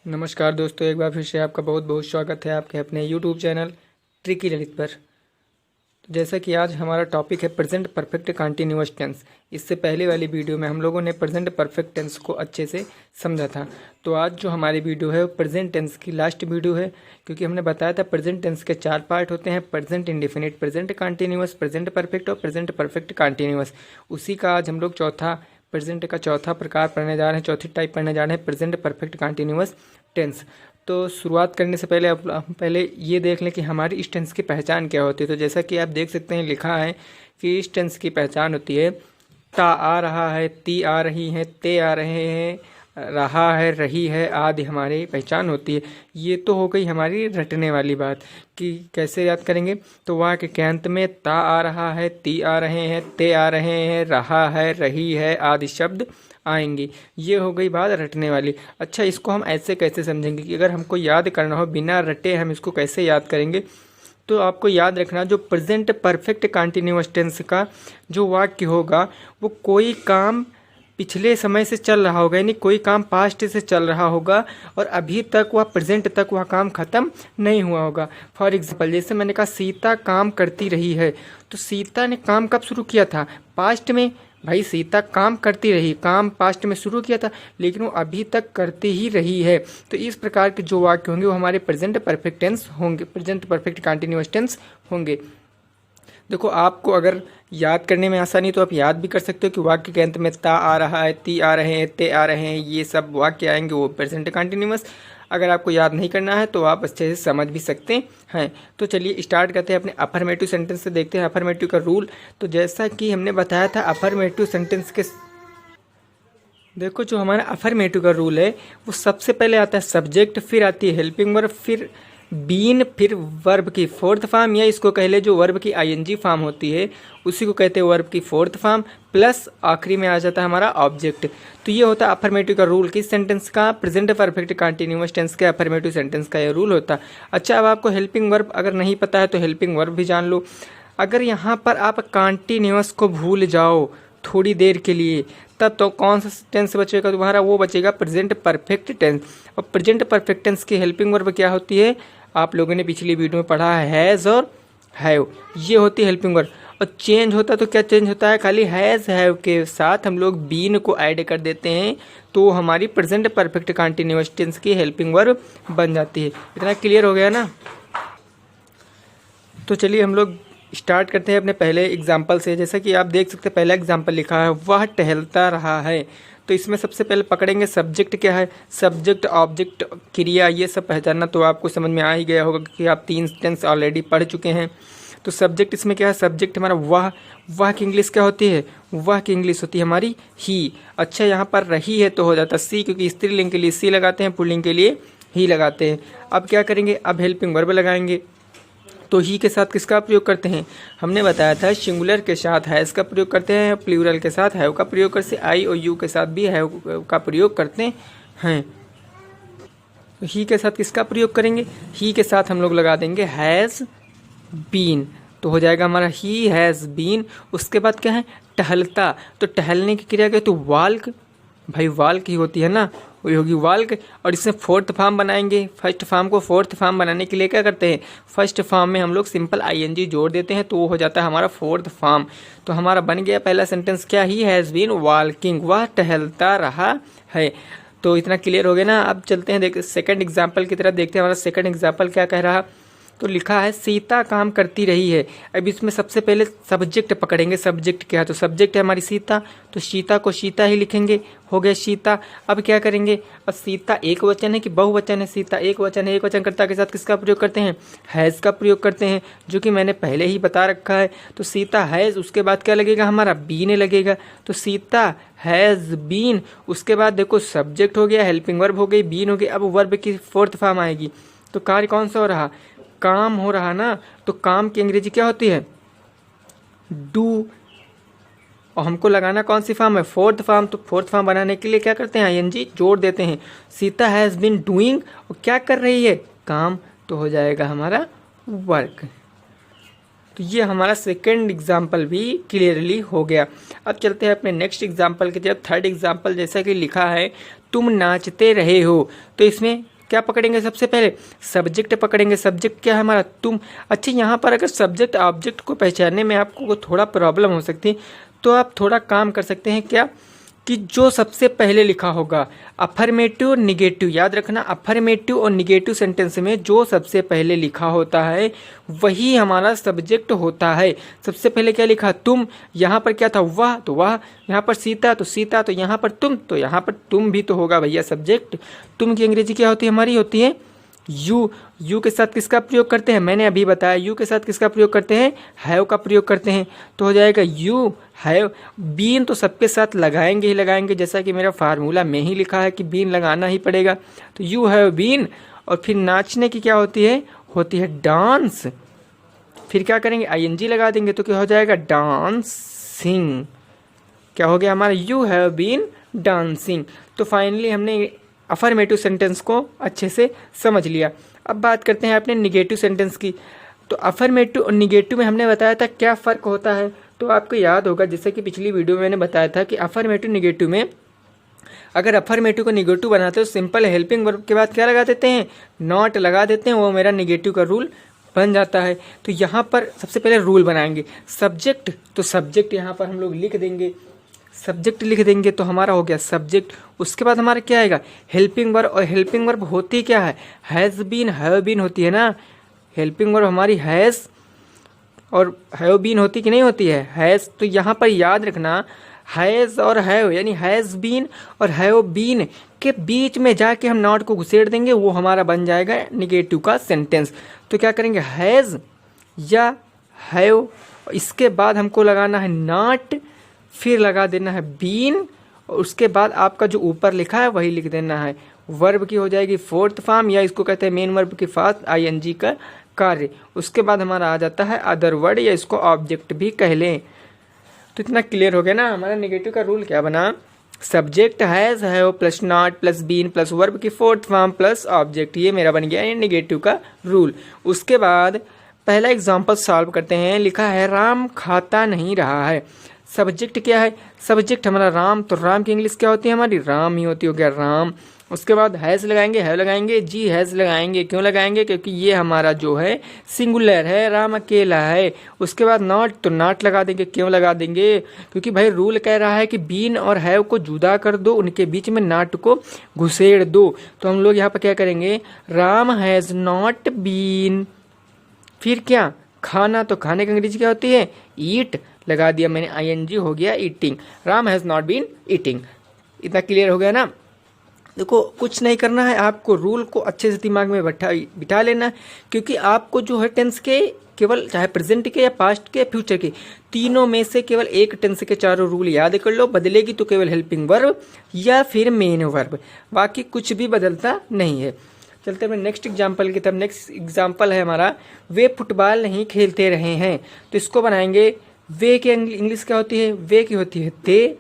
नमस्कार दोस्तों, एक बार फिर से आपका बहुत बहुत स्वागत है आपके अपने यूट्यूब चैनल ट्रिकी ललित पर। तो जैसा कि आज हमारा टॉपिक है प्रेजेंट परफेक्ट कंटिन्यूअस टेंस। इससे पहले वाली वीडियो में हम लोगों ने प्रेजेंट परफेक्ट टेंस को अच्छे से समझा था। तो आज जो हमारी वीडियो है वो प्रेजेंट टेंस की लास्ट वीडियो है, क्योंकि हमने बताया था प्रेजेंट टेंस के 4 पार्ट होते हैं: present indefinite, present continuous, present perfect और प्रेजेंट परफेक्ट कंटिन्यूअस। उसी का आज हम लोग प्रेजेंट का चौथा प्रकार पढ़ने जा रहे हैं, चौथी टाइप पढ़ने जा रहे हैं, प्रेजेंट परफेक्ट कंटिन्यूअस टेंस। तो शुरुआत करने से पहले अब पहले ये देख लें कि हमारी इस टेंस की पहचान क्या होती है। तो जैसा कि आप देख सकते हैं लिखा है कि इस टेंस की पहचान होती है: ता आ रहा है, ती आ रही हैं, ते आ रहे हैं, रहा है, रही है आदि हमारी पहचान होती है। ये तो हो गई हमारी रटने वाली बात कि कैसे याद करेंगे। तो वाक्य के अंत में ता आ रहा है, ती आ रहे हैं, ते आ रहे हैं, रहा है, रही है आदि शब्द आएंगे। ये हो गई बात रटने वाली। अच्छा, इसको हम ऐसे कैसे समझेंगे कि अगर हमको याद करना हो बिना रटे हम इसको कैसे याद करेंगे। तो आपको याद रखना, जो प्रेजेंट परफेक्ट कंटिन्यूअस टेंस का जो वाक्य होगा वो कोई काम पिछले समय से चल रहा होगा, यानी कोई काम पास्ट से चल रहा होगा और अभी तक वह प्रेजेंट तक वह काम खत्म नहीं हुआ होगा। फॉर एग्जाम्पल, जैसे मैंने कहा सीता काम करती रही है, तो सीता ने काम कब शुरू किया था? पास्ट में। भाई सीता काम करती रही, काम पास्ट में शुरू किया था, लेकिन वो अभी तक करती ही रही है। तो इस प्रकार के जो वाक्य होंगे वो हमारे प्रेजेंट परफेक्ट टेंस होंगे, प्रेजेंट परफेक्ट कंटिन्यूअस टेंस होंगे। देखो, आपको अगर याद करने में आसानी तो आप याद भी कर सकते हो कि वाक्य के अंत में ता आ रहा है, ती आ रहे हैं, ते आ रहे हैं, ये सब वाक्य आएंगे वो प्रेजेंट कंटिन्यूअस। अगर आपको याद नहीं करना है तो आप अच्छे से समझ भी सकते हैं। तो चलिए स्टार्ट करते हैं अपने अफर्मेटिव सेंटेंस से, देखते हैं अफर्मेटिव का रूल। तो जैसा कि हमने बताया था अफर्मेटिव सेंटेंस के, देखो जो हमारा अफर्मेटिव का रूल है वो सबसे पहले आता है सब्जेक्ट, फिर आती है हेल्पिंग वर्ब, फिर बीन, फिर वर्ब की फोर्थ फॉर्म, या इसको कह ले जो वर्ब की आईएनजी फॉर्म होती है उसी को कहते हैं वर्ब की फोर्थ फॉर्म, प्लस आखिरी में आ जाता है हमारा ऑब्जेक्ट। तो ये होता है अफर्मेटिव का रूल किस सेंटेंस का? प्रेजेंट परफेक्ट कंटिन्यूअस टेंस के अफर्मेटिव सेंटेंस का ये रूल होता है। अच्छा, अब आपको हेल्पिंग वर्ब अगर नहीं पता है तो हेल्पिंग वर्ब भी जान लो। अगर यहाँ पर आप कंटिन्यूअस को भूल जाओ थोड़ी देर के लिए, तब तो कौन सा टेंस बचेगा तुम्हारा? वो बचेगा प्रेजेंट परफेक्ट टेंस। और प्रेजेंट परफेक्ट टेंस की हेल्पिंग वर्ब क्या होती है? आप लोगों ने पिछली वीडियो में पढ़ा है, हैज़ और हैव, ये होती है हेल्पिंग वर्ब। और चेंज होता तो क्या चेंज होता है? खाली हैज़ हैव के साथ हम लोग बीन को ऐड कर देते हैं, तो हमारी प्रेजेंट परफेक्ट कंटिन्यूअस टेंस की हेल्पिंग वर्ब बन जाती है। इतना क्लियर हो गया ना? तो चलिए हम लोग स्टार्ट करते हैं अपने पहले एग्जाम्पल से। जैसा कि आप देख सकते हैं पहला एग्जाम्पल लिखा है, वह टहलता रहा है। तो इसमें सबसे पहले पकड़ेंगे सब्जेक्ट क्या है, सब्जेक्ट, ऑब्जेक्ट, क्रिया, ये सब पहचानना तो आपको समझ में आ ही गया होगा कि आप 3 टेंस ऑलरेडी पढ़ चुके हैं। तो सब्जेक्ट इसमें क्या है? सब्जेक्ट हमारा वह की इंग्लिश क्या होती है? वह की इंग्लिश होती है हमारी ही। अच्छा, यहाँ पर रही है तो हो जाता सी, क्योंकि स्त्रीलिंग के लिए सी लगाते हैं, पुल्लिंग के लिए ही लगाते हैं। अब क्या करेंगे? अब हेल्पिंग वर्ब लगाएंगे। तो ही के साथ किसका प्रयोग करते हैं? हमने बताया था सिंगुलर के साथ हैज़ का प्रयोग करते हैं, प्लूरल के साथ हैव का प्रयोग करते हैं, आई और यू के साथ भी हैव का प्रयोग करते हैं। तो ही के साथ किसका प्रयोग करेंगे? ही के साथ हम लोग लगा देंगे हैज़ बीन, तो हो जाएगा हमारा ही हैज़ बीन। उसके बाद क्या है? टहलता। तो टहलने की क्रिया क्या? तो वाल्क, भाई वाल्क ही होती है ना, वही होगी वाल्क। और इसमें फोर्थ फॉर्म बनाएंगे। फर्स्ट फॉर्म को फोर्थ फॉर्म बनाने के लिए क्या करते हैं? फर्स्ट फॉर्म में हम लोग सिंपल आईएनजी जोड़ देते हैं, तो वो हो जाता है हमारा फोर्थ फॉर्म। तो हमारा बन गया पहला सेंटेंस क्या? ही हैज़ बीन वॉकिंग, वह टहलता रहा है। तो इतना क्लियर हो गया ना? अब चलते हैं देख सेकंड एग्जाम्पल की तरफ, देखते हैं हमारा सेकंड एग्जाम्पल क्या कह रहा। तो लिखा है सीता काम करती रही है। अब इसमें सबसे पहले सब्जेक्ट पकड़ेंगे। सब्जेक्ट क्या है? तो सब्जेक्ट है हमारी सीता, तो सीता को सीता ही लिखेंगे, हो गया सीता। अब क्या करेंगे? अब सीता एक वचन है कि बहुवचन है? सीता एक वचन है, एक वचन कर्ता के साथ किसका प्रयोग करते हैं? हैज़ का प्रयोग करते हैं, जो कि मैंने पहले ही बता रखा है। तो सीता हैज़, उसके बाद क्या लगेगा? हमारा बीन लगेगा। तो सीता हैज़ बीन। उसके बाद देखो सब्जेक्ट हो गया, हेल्पिंग वर्ब हो गई, बीन हो गई। अब वर्ब की फोर्थ फॉर्म आएगी। तो कार्य कौन सा हो रहा? काम हो रहा ना। तो काम की अंग्रेजी क्या होती है? डू। और हमको लगाना कौन सी फॉर्म है? Fourth form. तो फोर्थ फॉर्म बनाने के लिए क्या करते हैं? आईएनजी जोड़ देते हैं। सीता हैज़ बीन डूइंग, और क्या कर रही है? काम। तो हो जाएगा हमारा वर्क। तो ये हमारा सेकंड एग्जाम्पल भी क्लियरली हो गया। अब चलते हैं अपने नेक्स्ट एग्जाम्पल की तरफ। थर्ड एग्जाम्पल जैसा कि लिखा है, तुम नाचते रहे हो। तो इसमें क्या पकड़ेंगे? सबसे पहले सब्जेक्ट पकड़ेंगे। सब्जेक्ट क्या है हमारा? तुम। अच्छा, यहाँ पर अगर सब्जेक्ट ऑब्जेक्ट को पहचानने में आपको थोड़ा प्रॉब्लम हो सकती है, तो आप थोड़ा काम कर सकते हैं। क्या कि जो सबसे पहले लिखा होगा, अफर्मेटिव और निगेटिव, याद रखना, अफर्मेटिव और निगेटिव सेंटेंस में जो सबसे पहले लिखा होता है वही हमारा सब्जेक्ट होता है। सबसे पहले क्या लिखा? तुम। यहाँ पर क्या था? वह, तो वह। यहाँ पर सीता, तो सीता। तो यहाँ पर तुम, तो यहाँ पर तुम भी तो होगा भैया सब्जेक्ट। तुम की अंग्रेजी क्या होती है? हमारी होती है यू। यू के साथ किसका प्रयोग करते हैं? मैंने अभी बताया। यू के साथ किसका प्रयोग करते हैं? हैव का प्रयोग करते हैं। तो हो जाएगा यू हैव बीन। तो सबके साथ लगाएंगे ही लगाएंगे, जैसा कि मेरा फार्मूला में ही लिखा है कि बीन लगाना ही पड़ेगा। तो यू हैव बीन। और फिर नाचने की क्या होती है? होती है डांस। फिर क्या करेंगे? आईएनजी लगा देंगे, तो क्या हो जाएगा? डांसिंग। क्या हो गया हमारा? You have been dancing. तो फाइनली हमने अफर्मेटिव सेंटेंस को अच्छे से समझ लिया। अब बात करते हैं अपने निगेटिव सेंटेंस की। तो अफर्मेटिव और निगेटिव में हमने बताया था क्या फ़र्क होता है। तो आपको याद होगा, जैसे कि पिछली वीडियो में मैंने बताया था कि अफर्मेटिव निगेटिव में अगर अफर्मेटिव को निगेटिव बनाते हो, सिंपल हेल्पिंग वर्ब के बाद क्या लगा देते हैं? नॉट लगा देते हैं। वो मेरा निगेटिव का रूल बन जाता है। तो यहाँ पर सबसे पहले रूल बनाएंगे। सब्जेक्ट, तो सब्जेक्ट यहाँ पर हम लोग लिख देंगे। सब्जेक्ट लिख देंगे तो हमारा हो गया सब्जेक्ट। उसके बाद हमारा क्या आएगा? Helping verb. और हेल्पिंग वर्ब होती क्या है? हैज़ बीन, हैव बीन होती है ना। हेल्पिंग वर्ब हमारी हैज़ और हैव बीन होती कि नहीं होती है? हैज़। तो यहाँ पर याद रखना, हैज़ और हैव यानी हैज़ बीन और हैव बीन के बीच में जाके हम नॉट को घुसेड़ देंगे, वो हमारा बन जाएगा निगेटिव का सेंटेंस। तो क्या करेंगे? हैज़ या हैव, इसके बाद हमको लगाना है नॉट, फिर लगा देना है बीन, और उसके बाद आपका जो ऊपर लिखा है वही लिख देना है। वर्ब की हो जाएगी फोर्थ फॉर्म, या इसको कहते हैं मेन वर्ब के साथ आईएनजी का कार्य। उसके बाद हमारा आ जाता है अदर वर्ड, या इसको ऑब्जेक्ट भी कह लें। तो इतना क्लियर हो गया ना हमारा निगेटिव का रूल क्या बना? Subject has, have plus not plus been plus verb की फोर्थ फॉर्म प्लस ऑब्जेक्ट, ये मेरा बन गया है निगेटिव का रूल। उसके बाद पहला एग्जाम्पल सॉल्व करते हैं। लिखा है राम खाता नहीं रहा है। सब्जेक्ट क्या है? सब्जेक्ट हमारा राम। तो राम की इंग्लिश क्या होती है? हमारी राम ही होती, हो गया राम। उसके बाद हैज़ लगाएंगे, हैव लगाएंगे, जी हैज़ लगाएंगे। क्यों लगाएंगे? क्योंकि ये हमारा जो है सिंगुलर है, राम अकेला है। उसके बाद नॉट, तो नॉट लगा देंगे। क्यों लगा देंगे? क्योंकि भाई रूल कह रहा है कि बीन और हैव को जुदा कर दो, उनके बीच में नॉट को घुसेड़ दो। तो हम लोग यहाँ पर क्या करेंगे? Ram has not been. फिर क्या? खाना, तो खाने की अंग्रेजी क्या होती है? ईट लगा दिया मैंने, आईएनजी हो गया eating. Ram has not been eating. इतना क्लियर हो गया ना? देखो कुछ नहीं करना है, आपको रूल को अच्छे से दिमाग में बिठा लेना है, क्योंकि आपको जो है टेंस के केवल चाहे प्रेजेंट के या पास्ट के या फ्यूचर के तीनों में से केवल एक टेंस के चारों रूल याद कर लो। बदलेगी तो केवल हेल्पिंग वर्ब या फिर मेन वर्ब, बाकी कुछ भी बदलता नहीं है। चलते हैं नेक्स्ट एग्जाम्पल की तरफ। नेक्स्ट एग्जाम्पल है हमारा, वे फुटबॉल नहीं खेलते रहे हैं। तो इसको बनाएंगे। वे की इंग्लिश क्या होती है? वे की होती है दे।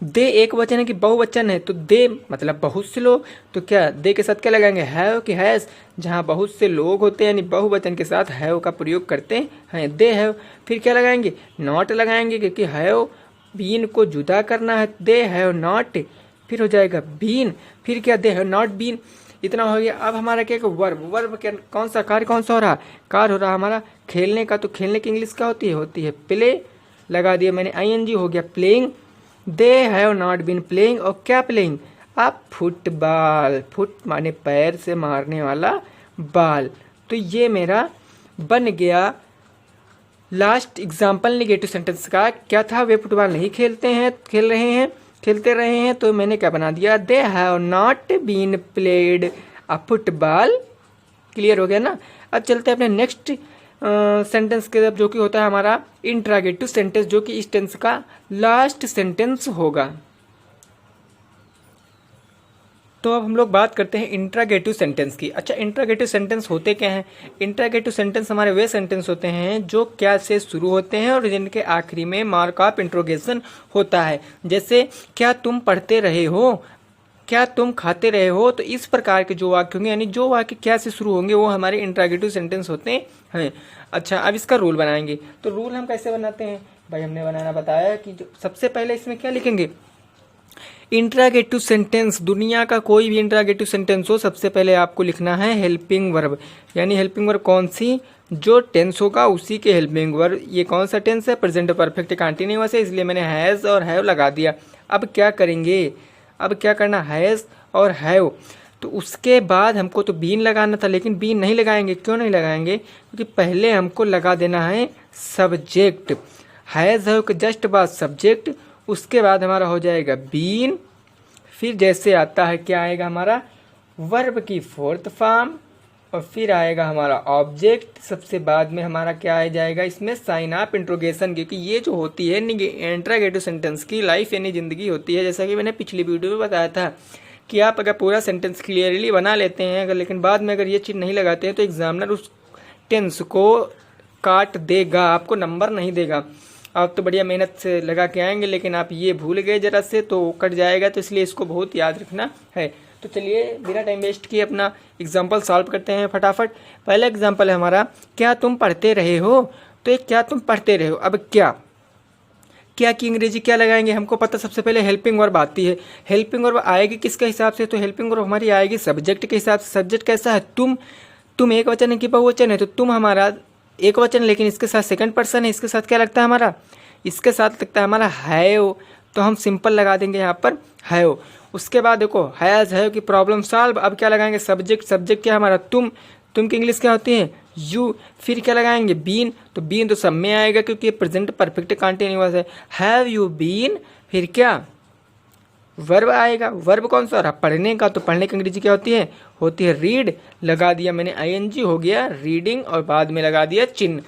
दे एक वचन है कि बहुवचन है? तो दे मतलब बहुत से लोग। तो क्या दे के साथ क्या लगाएंगे? हैव कि हैज़। जहाँ बहुत से लोग होते हैं यानी बहुवचन के साथ हैव का प्रयोग करते हैं, दे हैव। फिर क्या लगाएंगे? नॉट लगाएंगे, क्योंकि हैव बीन को जुदा करना है। दे हैव नॉट, फिर हो जाएगा बीन। फिर क्या? They have not been. इतना हो गया। अब हमारा क्या? वर्ब। वर्ब क्या? कौन सा कार्य कौन सा हो रहा? कार्य हो रहा हमारा खेलने का। तो खेलने की इंग्लिश क्या होती है? होती है प्ले। लगा दिया मैंने, आईएनजी हो गया playing. They have not been playing. और क्या प्लेइंग? अब फुटबॉल। फुट माने पैर से मारने वाला बॉल। तो ये मेरा बन गया लास्ट एग्जाम्पल निगेटिव सेंटेंस का। क्या था? वे फुटबॉल नहीं खेलते रहे हैं। तो मैंने क्या बना दिया? They have not been played a football. Clear हो गया ना? अब चलते हैं अपने नेक्स्ट सेंटेंस के तरफ, जो कि होता है हमारा इंट्रागेटिव सेंटेंस, जो कि इस टेंस का लास्ट सेंटेंस होगा। तो अब हम लोग बात करते हैं इंट्रागेटिव सेंटेंस की। अच्छा, इंट्रागेटिव सेंटेंस होते क्या हैं? इंट्रागेटिव सेंटेंस हमारे वे सेंटेंस होते हैं जो क्या से शुरू होते हैं और जिनके आखिरी में मार्क ऑफ इंट्रोगेशन होता है। जैसे क्या तुम पढ़ते रहे हो, क्या तुम खाते रहे हो। तो इस प्रकार के जो वाक्य होंगे, यानी जो वाक्य क्या से शुरू होंगे, वो हमारे इंट्रागेटिव सेंटेंस होते हैं। अच्छा, अब इसका रूल बनाएंगे। तो रूल हम कैसे बनाते हैं भाई? हमने बनाना बताया कि जो सबसे पहले इसमें क्या लिखेंगे? इंट्रागेटिव सेंटेंस, दुनिया का कोई भी इंट्रागेटिव सेंटेंस हो, सबसे पहले आपको लिखना है हेल्पिंग वर्ब। यानी हेल्पिंग वर्ब कौन सी, जो टेंस होगा उसी के हेल्पिंग वर्ब। ये कौन सा टेंस है, प्रेजेंट परफेक्ट कंटीन्यूअस है, इसलिए मैंने हैज़ और हैव लगा दिया। अब क्या करेंगे, अब क्या करना, हैज़ और हैव, तो उसके बाद हमको तो बीन लगाना था, लेकिन बीन नहीं लगाएंगे। क्यों नहीं लगाएंगे, क्योंकि पहले हमको लगा देना है सब्जेक्ट। हैज़ हैव के जस्ट बाद सब्जेक्ट, उसके बाद हमारा हो जाएगा बीन, फिर जैसे आता है क्या आएगा हमारा, वर्ब की फोर्थ फॉर्म, और फिर आएगा हमारा ऑब्जेक्ट, सबसे बाद में हमारा क्या आ जाएगा इसमें, साइन ऑफ इंट्रोगेशन। क्योंकि ये जो होती है इंट्रागेटिव सेंटेंस की लाइफ यानी ज़िंदगी होती है। जैसा कि मैंने पिछली वीडियो में बताया था कि आप अगर पूरा सेंटेंस क्लियरली बना लेते हैं, अगर लेकिन बाद में अगर ये चीज़ नहीं लगाते हैं तो एग्जामिनर उस टेंस को काट देगा, आपको नंबर नहीं देगा। आप तो बढ़िया मेहनत से लगा के आएंगे, लेकिन आप ये भूल गए जरा से तो कट जाएगा, तो इसलिए इसको बहुत याद रखना है। तो चलिए बिना टाइम वेस्ट किए अपना एग्जाम्पल सॉल्व करते हैं फटाफट। पहला एग्जाम्पल है हमारा, क्या तुम पढ़ते रहे हो। तो एक क्या तुम पढ़ते रहे हो, अब क्या की अंग्रेजी क्या लगाएंगे, हमको पता सबसे पहले हेल्पिंग वर्ब आती है। हेल्पिंग वर्ब आएगी किसके हिसाब से, तो हेल्पिंग वर्ब हमारी आएगी सब्जेक्ट के हिसाब से। सब्जेक्ट कैसा है, तुम एक वचन है कि बहुवचन है, तो तुम हमारा एक वचन, लेकिन इसके साथ सेकंड पर्सन है, इसके साथ क्या लगता है हमारा, इसके साथ लगता है हमारा हैव, तो हम सिंपल लगा देंगे यहाँ पर हैव। उसके बाद देखो हैज़ हैव की प्रॉब्लम सॉल्व, अब क्या लगाएंगे सब्जेक्ट, सब्जेक्ट क्या हमारा तुम की इंग्लिश क्या होती है यू, फिर क्या लगाएंगे बीन, तो बीन तो सब में आएगा क्योंकि प्रेजेंट परफेक्ट कंटीन्यूअस है। हैव यू बीन, फिर क्या वर्ब आएगा, वर्ब कौन सा, पढ़ने का, तो पढ़ने की अंग्रेजी क्या होती है रीड, लगा दिया मैंने आईएनजी, हो गया रीडिंग, और बाद में लगा दिया चिन्ह।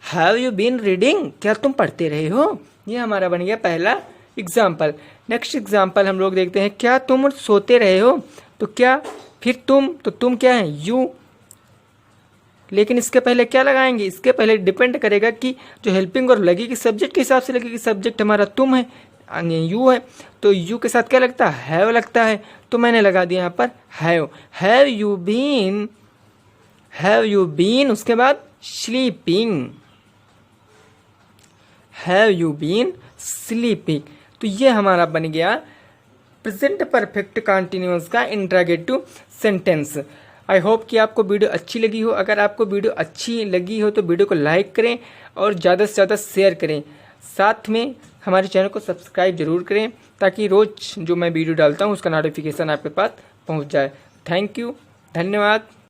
हैव यू बीन रीडिंग, क्या तुम पढ़ते रहे हो, ये हमारा बन गया पहला एग्जाम्पल। नेक्स्ट एग्जाम्पल हम लोग देखते हैं, क्या तुम सोते रहे हो, तो क्या, फिर तो तुम क्या है यू, लेकिन इसके पहले क्या लगाएंगे, इसके पहले डिपेंड करेगा कि जो हेल्पिंग वर्ब लगेगी सब्जेक्ट के हिसाब से लगेगी, सब्जेक्ट हमारा तुम है, यू है, तो यू के साथ क्या लगता है हैव लगता है, तो मैंने लगा दिया यहाँ पर हैव। हैव यू बीन, उसके बाद sleeping, have you been sleeping, तो ये हमारा बन गया प्रेजेंट परफेक्ट कंटीन्यूअस का इंट्रागेटिव सेंटेंस। आई होप कि आपको वीडियो अच्छी लगी हो। अगर आपको वीडियो अच्छी लगी हो तो वीडियो को लाइक करें और ज़्यादा से ज़्यादा शेयर करें, साथ में हमारे चैनल को सब्सक्राइब जरूर करें ताकि रोज़ जो मैं वीडियो डालता हूँ उसका नोटिफिकेशन आपके पास पहुँच जाए। थैंक यू, धन्यवाद।